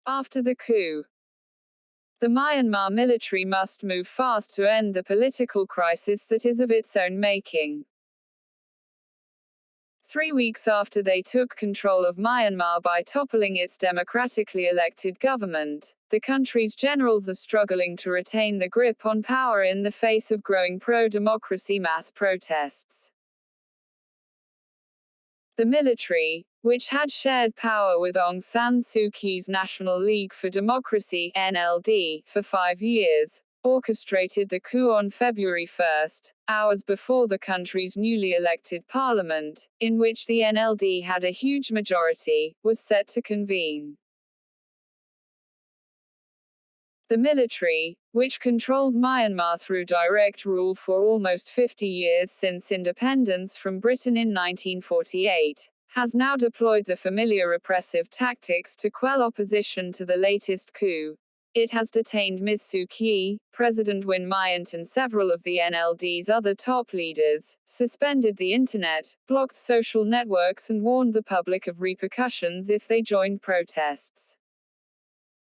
After the coup, the Myanmar military must move fast to end the political crisis that is of its own making. 3 weeks after they took control of Myanmar by toppling its democratically elected government, the country's generals are struggling to retain the grip on power in the face of growing pro-democracy mass protests. The military, which had shared power with Aung San Suu Kyi's National League for Democracy (NLD) for 5 years, orchestrated the coup on February 1, hours before the country's newly elected parliament, in which the NLD had a huge majority, was set to convene. The military, which controlled Myanmar through direct rule for almost 50 years since independence from Britain in 1948, has now deployed the familiar repressive tactics to quell opposition to the latest coup. It has detained Ms. Suu Kyi, President Win Myint and several of the NLD's other top leaders, suspended the internet, blocked social networks and warned the public of repercussions if they joined protests.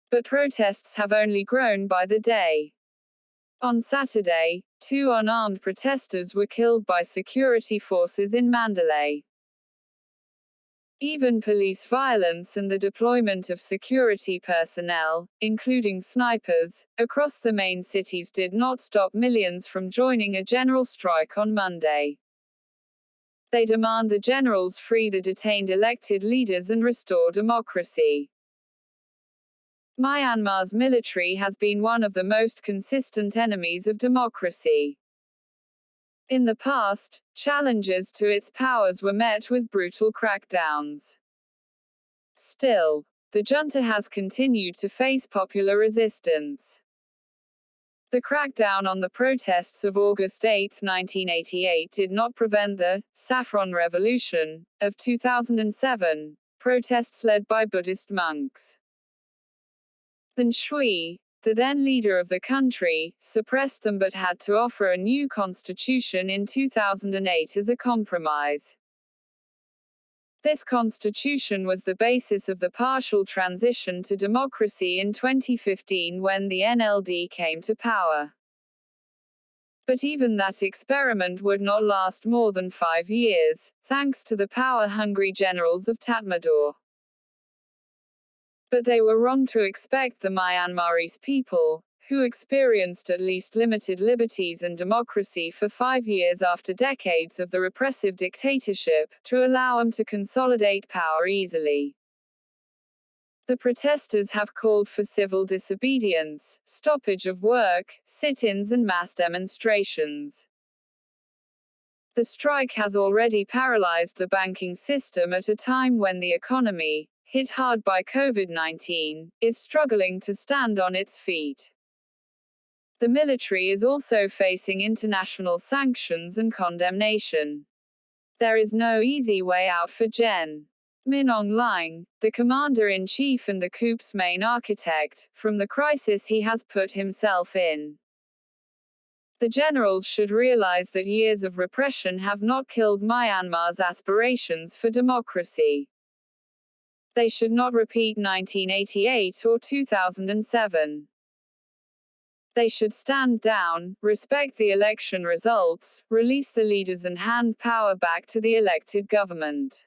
But protests have only grown by the day. On Saturday, 2 unarmed protesters were killed by security forces in Mandalay. Even police violence and the deployment of security personnel, including snipers, across the main cities did not stop millions from joining a general strike on Monday. They demand the generals free the detained elected leaders and restore democracy. Myanmar's military has been one of the most consistent enemies of democracy. In the past, challenges to its powers were met with brutal crackdowns. Still, the junta has continued to face popular resistance. The crackdown on the protests of August 8, 1988 did not prevent the Saffron Revolution of 2007, protests led by Buddhist monks. Than Shui, the then leader of the country, suppressed them but had to offer a new constitution in 2008 as a compromise. This constitution was the basis of the partial transition to democracy in 2015 when the NLD came to power. But even that experiment would not last more than 5 years, thanks to the power-hungry generals of Tatmadaw. But they were wrong to expect the Myanmarese people, who experienced at least limited liberties and democracy for 5 years after decades of the repressive dictatorship, to allow them to consolidate power easily. The protesters have called for civil disobedience, stoppage of work, sit-ins and mass demonstrations. The strike has already paralyzed the banking system at a time when the economy, hit hard by COVID-19, is struggling to stand on its feet. The military is also facing international sanctions and condemnation. There is no easy way out for Gen. Min Aung Hlaing, the commander-in-chief and the coup's main architect, from the crisis he has put himself in. The generals should realize that years of repression have not killed Myanmar's aspirations for democracy. They should not repeat 1988 or 2007. They should stand down, respect the election results, release the leaders and hand power back to the elected government.